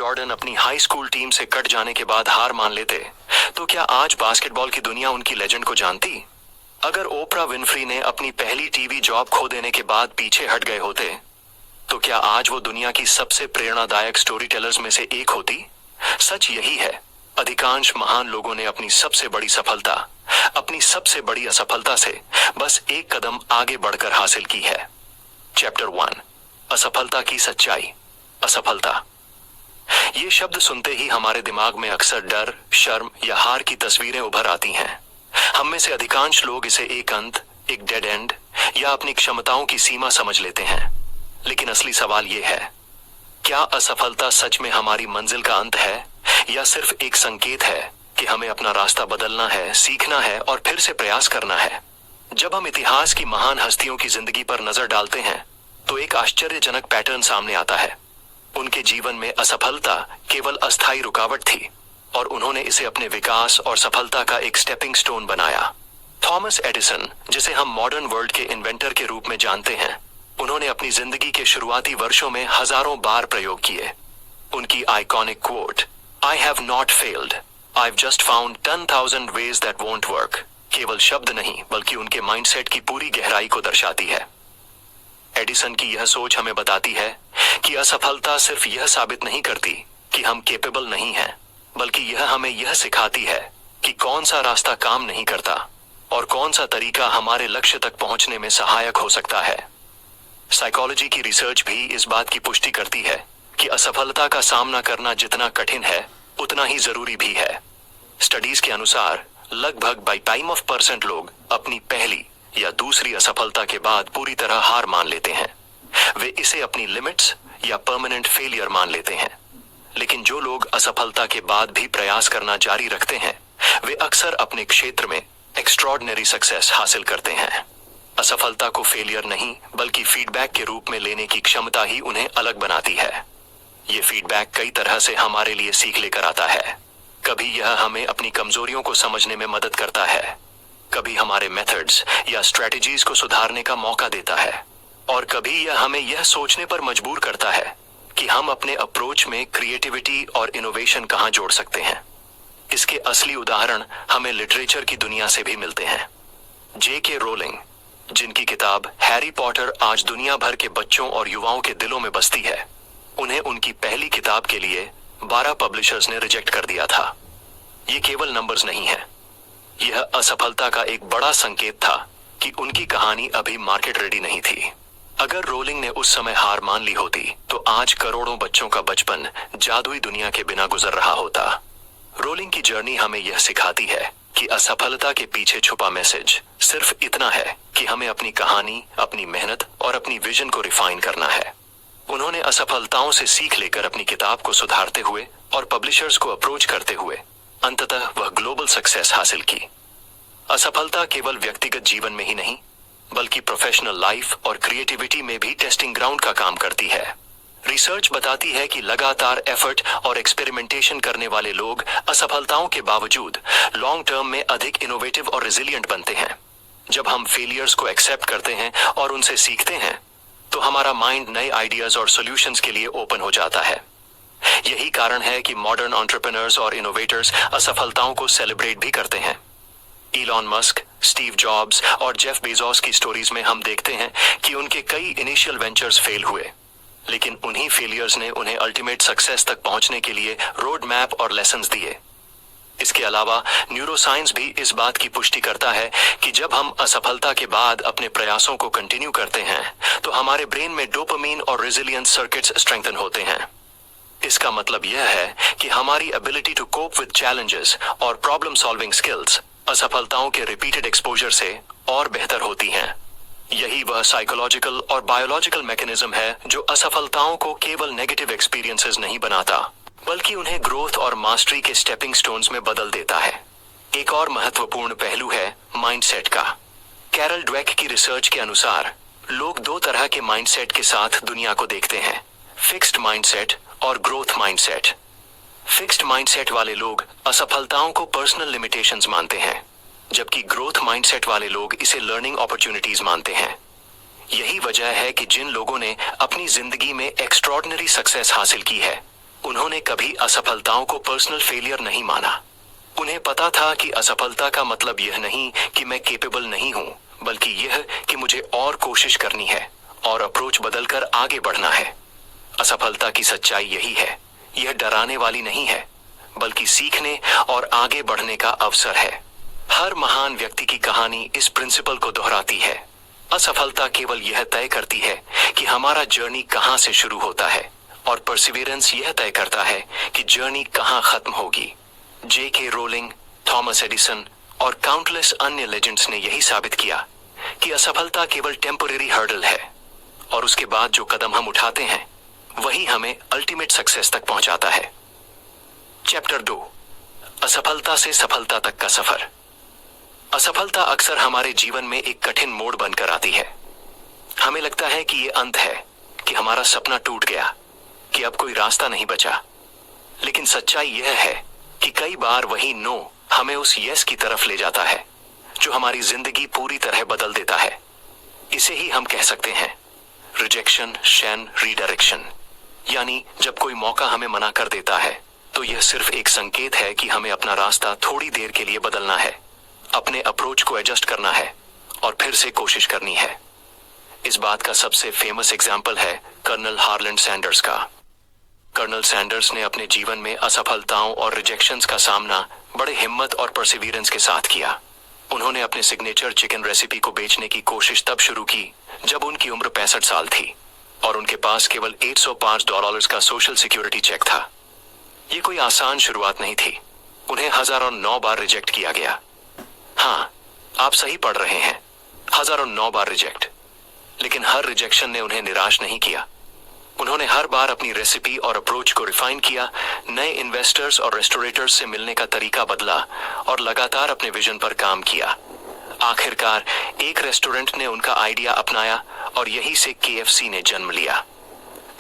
Jordan अपनी high school team से cut जाने के बाद हार मान लेते, तो क्या आज बास्केटबॉल की दुनिया उनकी लेजेंड को जानती? अगर ओपरा विनफ्री ने अपनी पहली टीवी जॉब खो देने के बाद पीछे हट गए होते, तो क्या आज वो दुनिया की सबसे प्रेरणादायक स्टोरी टेलर्स में से एक होती? सच यही है, अधिकांश महान लोगों ने अपनी सबसे बड़ी सफलता अपनी सबसे बड़ी असफलता से बस एक कदम आगे बढ़कर हासिल की है। चैप्टर 1, असफलता की सच्चाई। असफलता, ये शब्द सुनते ही हमारे दिमाग में अक्सर डर, शर्म या हार की तस्वीरें उभर आती हैं। हम में से अधिकांश लोग इसे एक अंत, एक डेड एंड या अपनी क्षमताओं की सीमा समझ लेते हैं। लेकिन असली सवाल ये है, क्या असफलता सच में हमारी मंजिल का अंत है या सिर्फ एक संकेत है कि हमें अपना रास्ता बदलना है, सीखना है और फिर से प्रयास करना है? जब हम इतिहास की महान हस्तियों की जिंदगी पर नजर डालते हैं, तो एक आश्चर्यजनक पैटर्न सामने आता है। उनके जीवन में असफलता केवल अस्थायी रुकावट थी और उन्होंने इसे अपने विकास और सफलता का एक स्टेपिंग स्टोन बनाया। थॉमस एडिसन, जिसे हम मॉडर्न वर्ल्ड के इन्वेंटर के रूप में जानते हैं, उन्होंने अपनी जिंदगी के शुरुआती वर्षों में हजारों बार प्रयोग किए। उनकी iconic quote, "I have not failed, I've just found 10,000 ways that won't work", केवल शब्द नहीं बल्कि उनके माइंडसेट की पूरी गहराई को दर्शाती है। एडिसन की यह सोच हमें बताती है कि असफलता सिर्फ यह साबित नहीं करती कि हम केपेबल नहीं हैं, बल्कि यह हमें यह सिखाती है कि कौन सा रास्ता काम नहीं करता और कौन सा तरीका हमारे लक्ष्य तक पहुंचने में सहायक हो सकता है। साइकोलॉजी की रिसर्च भी इस बात की पुष्टि करती है कि असफलता का सामना करना जितना कठिन है, उतना ही जरूरी भी है। स्टडीज के अनुसार लगभग बाई टाइम ऑफ परसेंट लोग अपनी पहली या दूसरी असफलता के बाद पूरी तरह हार मान लेते हैं। वे इसे अपनी लिमिट्स या परमानेंट फेलियर मान लेते हैं। लेकिन जो लोग असफलता के बाद भी प्रयास करना जारी रखते हैं, वे अक्सर अपने क्षेत्र में एक्स्ट्रॉर्डिनरी सक्सेस हासिल करते हैं। असफलता को फेलियर नहीं बल्कि फीडबैक के रूप में लेने की क्षमता ही उन्हें अलग बनाती है। ये फीडबैक कई तरह से हमारे लिए सीख लेकर आता है। कभी यह हमें अपनी कमजोरियों को समझने में मदद करता है, कभी हमारे मेथड्स या स्ट्रेटजीज को सुधारने का मौका देता है, और कभी यह हमें यह सोचने पर मजबूर करता है कि हम अपने अप्रोच में क्रिएटिविटी और इनोवेशन कहां जोड़ सकते हैं। इसके असली उदाहरण हमें लिटरेचर की दुनिया से भी मिलते हैं। J.K. रोलिंग, जिनकी किताब हैरी पॉटर आज दुनिया भर के बच्चों और युवाओं के दिलों में बसती है, उन्हें उनकी पहली किताब के लिए 12 पब्लिशर्स ने रिजेक्ट कर दिया था। ये केवल नंबर्स नहीं है, यह असफलता का एक बड़ा संकेत था कि उनकी कहानी अभी मार्केट रेडी नहीं थी। अगर रोलिंग ने उस समय हार मान ली होती, तो आज करोड़ों बच्चों का बचपन जादुई दुनिया के बिना गुजर रहा होता। रोलिंग की जर्नी हमें यह सिखाती है कि असफलता के पीछे छुपा मैसेज सिर्फ इतना है कि हमें अपनी कहानी, अपनी मेहनत और अपनी विजन को रिफाइन करना है। उन्होंने असफलताओं से सीख लेकर अपनी किताब को सुधारते हुए और पब्लिशर्स को अप्रोच करते हुए अंततः वह ग्लोबल सक्सेस हासिल की। असफलता केवल व्यक्तिगत जीवन में ही नहीं, बल्कि प्रोफेशनल लाइफ और क्रिएटिविटी में भी टेस्टिंग ग्राउंड का काम करती है। रिसर्च बताती है कि लगातार एफर्ट और एक्सपेरिमेंटेशन करने वाले लोग असफलताओं के बावजूद लॉन्ग टर्म में अधिक इनोवेटिव और रेजिलिएंट बनते हैं। जब हम फेलियर्स को एक्सेप्ट करते हैं और उनसे सीखते हैं, तो हमारा माइंड नए आइडियाज और सॉल्यूशंस के लिए ओपन हो जाता है। यही कारण है कि मॉडर्न एंटरप्रेन्योर्स और इनोवेटर्स असफलताओं को सेलिब्रेट भी करते हैं। इलॉन मस्क, स्टीव जॉब्स और जेफ बेजोस की स्टोरीज में हम देखते हैं कि उनके कई इनिशियल वेंचर्स फेल हुए, लेकिन उन्हीं फेलियर्स ने उन्हें अल्टीमेट सक्सेस तक पहुंचने के लिए रोड मैप और लेसन्स दिए। इसके अलावा न्यूरोसाइंस भी इस बात की पुष्टि करता है कि जब हम असफलता के बाद अपने प्रयासों को कंटिन्यू करते हैं, तो हमारे ब्रेन में डोपामीन और रेजिलियंस सर्किट्स स्ट्रेंथन होते हैं। इसका मतलब यह है कि हमारी ability to cope with challenges और प्रॉब्लम सॉल्विंग स्किल्स असफलताओं के रिपीटेड एक्सपोजर से और बेहतर होती हैं। यही वह साइकोलॉजिकल और बायोलॉजिकल मैकेनिज्म है जो असफलताओं को केवल नेगेटिव एक्सपीरियंसेस नहीं बनाता, बल्कि उन्हें ग्रोथ और मास्टरी के स्टेपिंग स्टोन्स में बदल देता है। एक और महत्वपूर्ण पहलू है माइंडसेट का। कैरल ड्वेक की रिसर्च के अनुसार लोग दो तरह के माइंडसेट के साथ दुनिया को देखते हैं, फिक्स्ड माइंडसेट और ग्रोथ माइंडसेट। फिक्स्ड माइंडसेट वाले लोग असफलताओं को पर्सनल लिमिटेशंस मानते हैं, जबकि ग्रोथ माइंडसेट वाले लोग इसे लर्निंग अपॉर्चुनिटीज मानते हैं। यही वजह है कि जिन लोगों ने अपनी जिंदगी में एक्स्ट्रॉर्डिनरी सक्सेस हासिल की है, उन्होंने कभी असफलताओं को पर्सनल फेलियर नहीं माना। उन्हें पता था कि असफलता का मतलब यह नहीं कि मैं केपेबल नहीं हूं, बल्कि यह कि मुझे और कोशिश करनी है और अप्रोच बदलकर आगे बढ़ना है। असफलता की सच्चाई यही है, यह डराने वाली नहीं है, बल्कि सीखने और आगे बढ़ने का अवसर है। हर महान व्यक्ति की कहानी इस प्रिंसिपल को दोहराती है। असफलता केवल यह तय करती है कि हमारा जर्नी कहां से शुरू होता है, और परसिवियरेंस यह तय करता है कि जर्नी कहां खत्म होगी। J.K. रोलिंग, थॉमस एडिसन और काउंटलेस अन्य लेजेंड्स ने यही साबित किया कि असफलता केवल टेम्परेरी हर्डल है, और उसके बाद जो कदम हम उठाते हैं वही हमें अल्टीमेट सक्सेस तक पहुंचाता है। चैप्टर 2, असफलता से सफलता तक का सफर। असफलता अक्सर हमारे जीवन में एक कठिन मोड़ बनकर आती है। हमें लगता है कि यह अंत है, कि हमारा सपना टूट गया, कि अब कोई रास्ता नहीं बचा। लेकिन सच्चाई यह है कि कई बार वही नो हमें उस यस की तरफ ले जाता है, जो हमारी जिंदगी पूरी तरह बदल देता है। इसे ही हम कह सकते हैं रिजेक्शन शैन रीडायरेक्शन। यानी जब कोई मौका हमें मना कर देता है, तो यह सिर्फ एक संकेत है कि हमें अपना रास्ता थोड़ी देर के लिए बदलना है, अपने अप्रोच को एडजस्ट करना है और फिर से कोशिश करनी है। इस बात का सबसे फेमस एग्जाम्पल है कर्नल हार्लैंड सैंडर्स का। कर्नल सैंडर्स ने अपने जीवन में असफलताओं और रिजेक्शंस का सामना बड़े हिम्मत और परसिवियरेंस के साथ किया। उन्होंने अपने सिग्नेचर चिकन रेसिपी को बेचने की कोशिश तब शुरू की जब उनकी उम्र 65 साल थी और उनके पास केवल $805 का सोशल सिक्योरिटी चेक था। ये कोई आसान शुरुआत नहीं थी। उन्हें हजारों 9 बार रिजेक्ट किया गया। हाँ, आप सही पढ़ रहे हैं, हजारों 9 बार रिजेक्ट। लेकिन हर रिजेक्शन ने उन्हें निराश नहीं किया। उन्होंने हर बार अपनी रेसिपी और अप्रोच को रिफाइन किया, नए इन्वेस्टर्स और रेस्टोरेटर्स से मिलने का तरीका बदला और लगातार अपने विजन पर काम किया। आखिरकार एक रेस्टोरेंट ने उनका आइडिया अपनाया और यहीं से KFC ने जन्म लिया।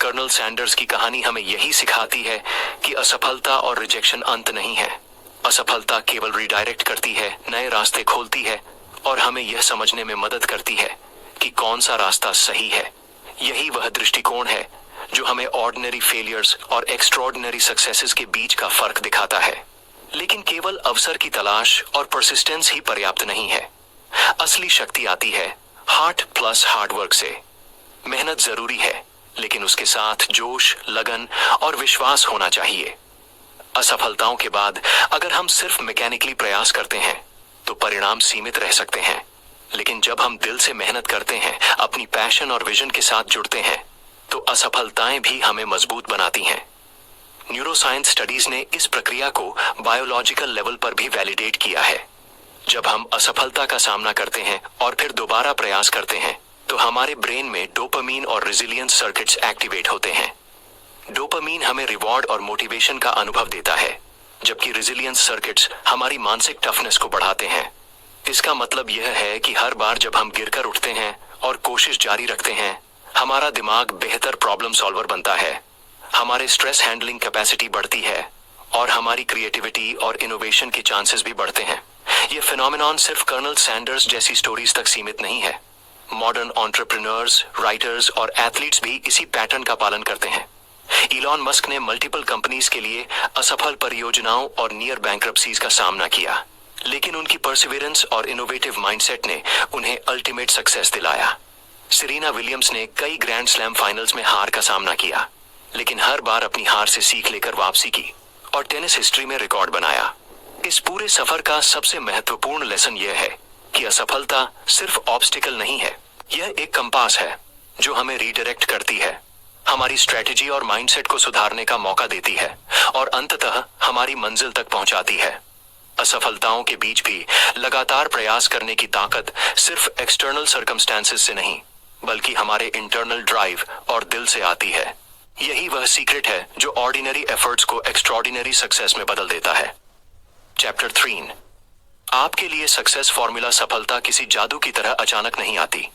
कर्नल सैंडर्स की कहानी हमें यही सिखाती है कि असफलता और रिजेक्शन अंत नहीं है। असफलता केवल रिडायरेक्ट करती है, नए रास्ते खोलती है और हमें यह समझने में मदद करती है कि कौन सा रास्ता सही है। यही वह दृष्टिकोण है जो हमें ऑर्डिनरी फेलियर्स और एक्स्ट्रॉर्डिनरी सक्सेसेस के बीच का फर्क दिखाता है। लेकिन केवल अवसर की तलाश और परसिस्टेंस ही पर्याप्त नहीं है। असली शक्ति आती है हार्ट प्लस हार्डवर्क से। मेहनत जरूरी है, लेकिन उसके साथ जोश, लगन और विश्वास होना चाहिए। असफलताओं के बाद अगर हम सिर्फ मैकेनिकली प्रयास करते हैं तो परिणाम सीमित रह सकते हैं। लेकिन जब हम दिल से मेहनत करते हैं, अपनी पैशन और विजन के साथ जुड़ते हैं, तो असफलताएं भी हमें मजबूत बनाती हैं। न्यूरोसाइंस स्टडीज ने इस प्रक्रिया को बायोलॉजिकल लेवल पर भी वैलिडेट किया है। जब हम असफलता का सामना करते हैं और फिर दोबारा प्रयास करते हैं, तो हमारे ब्रेन में डोपामीन और रेजिलियंस सर्किट्स एक्टिवेट होते हैं। डोपामीन हमें रिवॉर्ड और मोटिवेशन का अनुभव देता है, जबकि रेजिलियंस सर्किट्स हमारी मानसिक टफनेस को बढ़ाते हैं। इसका मतलब यह है कि हर बार जब हम गिरकर उठते हैं और कोशिश जारी रखते हैं, हमारा दिमाग बेहतर प्रॉब्लम सॉल्वर बनता है, हमारे स्ट्रेस हैंडलिंग कैपेसिटी बढ़ती है और हमारी क्रिएटिविटी और इनोवेशन के चांसेस भी बढ़ते हैं। यह फिनोमिनॉन सिर्फ कर्नल सैंडर्स जैसी स्टोरीज तक सीमित नहीं है। मॉडर्न एंटरप्रेन्योर्स, राइटर्स और एथलीट्स भी इसी पैटर्न का पालन करते हैं। इलॉन मस्क ने मल्टीपल कंपनीज के लिए असफल परियोजनाओं और नियर बैंक्रप्सीज का सामना किया, लेकिन उनकी परसिवियरेंस और इनोवेटिव माइंडसेट ने उन्हें अल्टीमेट सक्सेस दिलाया। सेरेना विलियम्स ने कई ग्रैंड स्लैम फाइनल्स में हार का सामना किया, लेकिन हर बार अपनी हार से सीख लेकर वापसी की और टेनिस हिस्ट्री में रिकॉर्ड बनाया। इस पूरे सफर का सबसे महत्वपूर्ण लेसन यह है कि असफलता सिर्फ ऑब्स्टिकल नहीं है, यह एक कंपास है जो हमें रीडायरेक्ट करती है, हमारी स्ट्रेटेजी और माइंडसेट को सुधारने का मौका देती है और अंततः हमारी मंजिल तक पहुंचाती है। असफलताओं के बीच भी लगातार प्रयास करने की ताकत सिर्फ एक्सटर्नल सर्कमस्टेंसेस से नहीं, बल्कि हमारे इंटरनल ड्राइव और दिल से आती है। यही वह सीक्रेट है जो ऑर्डिनरी एफर्ट्स को एक्स्ट्रॉर्डिनरी सक्सेस में बदल देता है। चैप्टर 3, आपके लिए सक्सेस फॉर्मूला सफलता किसी जादू की तरह अचानक नहीं आती।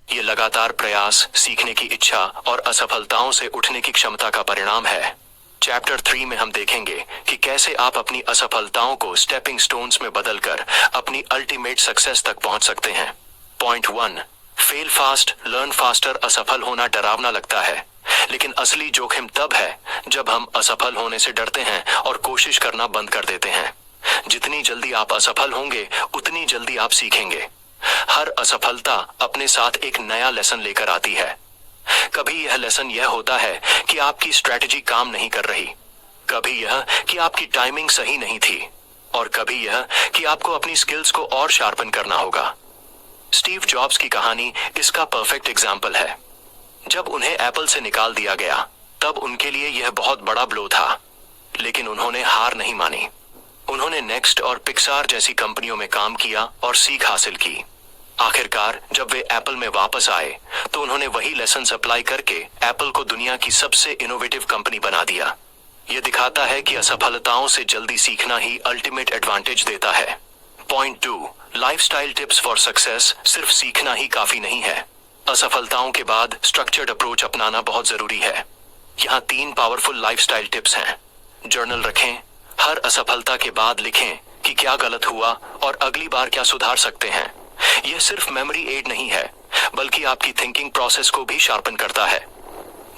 ये लगातार प्रयास, सीखने की इच्छा और असफलताओं से उठने की क्षमता का परिणाम है। चैप्टर 3 में हम देखेंगे कि कैसे आप अपनी असफलताओं को स्टेपिंग स्टोन्स में बदलकर अपनी अल्टीमेट सक्सेस तक पहुंच सकते हैं। Point 1, fail fast, learn faster. असफल होना डरावना लगता है, लेकिन असली जोखिम तब है जब हम असफल होने से डरते हैं और कोशिश करना बंद कर देते हैं। जितनी जल्दी आप असफल होंगे उतनी जल्दी आप सीखेंगे। हर असफलता अपने साथ एक नया लेसन लेकर आती है। कभी यह लेसन यह होता है कि आपकी स्ट्रेटजी काम नहीं कर रही, कभी यह कि आपकी टाइमिंग सही नहीं थी, और कभी यह कि आपको अपनी स्किल्स को और शार्पन करना होगा। स्टीव जॉब्स की कहानी इसका परफेक्ट एग्जाम्पल है। जब उन्हें एप्पल से निकाल दिया गया तब उनके लिए यह बहुत बड़ा ब्लो था, लेकिन उन्होंने हार नहीं मानी। उन्होंने नेक्स्ट और पिक्सार जैसी कंपनियों में काम किया और सीख हासिल की। आखिरकार जब वे एप्पल में वापस आए तो उन्होंने वही लेसन अप्लाई करके एप्पल को दुनिया की सबसे इनोवेटिव कंपनी बना दिया। यह दिखाता है कि असफलताओं से जल्दी सीखना ही अल्टीमेट एडवांटेज देता है। Point 2, lifestyle tips for success. सिर्फ सीखना ही काफी नहीं है। असफलताओं के बाद स्ट्रक्चर्ड अप्रोच अपनाना बहुत जरूरी है। यहाँ 3 पावरफुल लाइफस्टाइल टिप्स हैं। जर्नल रखें, हर असफलता के बाद लिखें कि क्या गलत हुआ और अगली बार क्या सुधार सकते हैं। यह सिर्फ मेमोरी एड नहीं है, बल्कि आपकी थिंकिंग प्रोसेस को भी शार्पन करता है।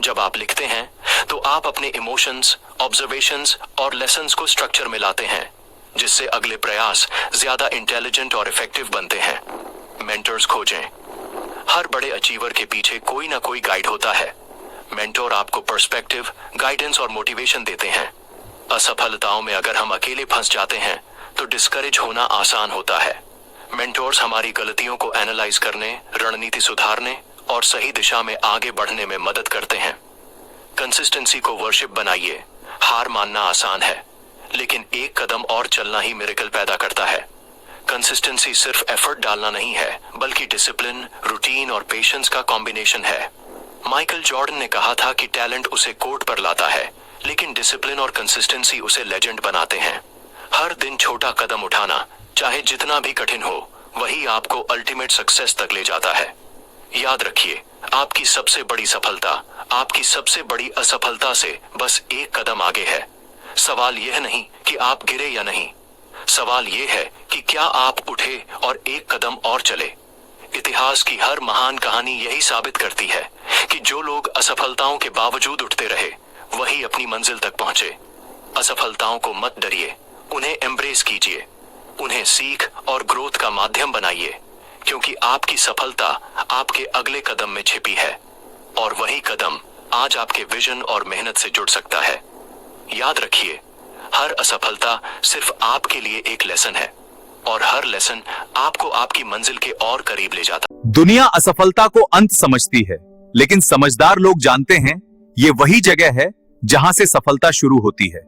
जब आप लिखते हैं तो आप अपने इमोशंस, ऑब्जर्वेशंस और लेसन्स को स्ट्रक्चर में लाते हैं, जिससे अगले प्रयास ज्यादा इंटेलिजेंट और इफेक्टिव बनते हैं। मेंटर्स खोजें। हर बड़े अचीवर के पीछे कोई ना कोई गाइड होता है। मेंटोर आपको पर्सपेक्टिव, गाइडेंस और मोटिवेशन देते हैं। असफलताओं में अगर हम अकेले फंस जाते हैं तो डिस्करेज होना आसान होता है। मेंटोर्स हमारी गलतियों को एनालाइज करने, रणनीति सुधारने और सही दिशा में आगे बढ़ने में मदद करते हैं। कंसिस्टेंसी को वर्शिप बनाइए। हार मानना आसान है, लेकिन एक कदम और चलना ही मिरेकल पैदा करता है। कंसिस्टेंसी सिर्फ एफर्ट डालना नहीं है, बल्कि डिसिप्लिन, रूटीन और पेशेंस का कॉम्बिनेशन है। माइकल जॉर्डन ने कहा था कि टैलेंट उसे कोर्ट पर लाता है, लेकिन डिसिप्लिन और कंसिस्टेंसी उसे लेजेंड बनाते हैं। हर दिन छोटा कदम उठाना, चाहे जितना भी कठिन हो, वही आपको अल्टीमेट सक्सेस तक ले जाता है। याद रखिए, आपकी सबसे बड़ी सफलता आपकी सबसे बड़ी असफलता से बस एक कदम आगे है। सवाल यह नहीं कि आप गिरे या नहीं, सवाल यह है कि क्या आप उठे और एक कदम और चले। इतिहास की हर महान कहानी यही साबित करती है कि जो लोग असफलताओं के बावजूद उठते रहे, वही अपनी मंजिल तक पहुंचे। असफलताओं को मत डरिए, उन्हें एम्ब्रेस कीजिए, उन्हें सीख और ग्रोथ का माध्यम बनाइए, क्योंकि आपकी सफलता आपके अगले कदम में छिपी है, और वही कदम आज आपके विजन और मेहनत से जुड़ सकता है। याद रखिए, हर असफलता सिर्फ आपके लिए एक लेसन है, और हर लेसन आपको आपकी मंजिल के और करीब ले जाता है। दुनिया असफलता को अंत समझती है, लेकिन समझदार लोग जानते हैं ये वही जगह है जहां से सफलता शुरू होती है।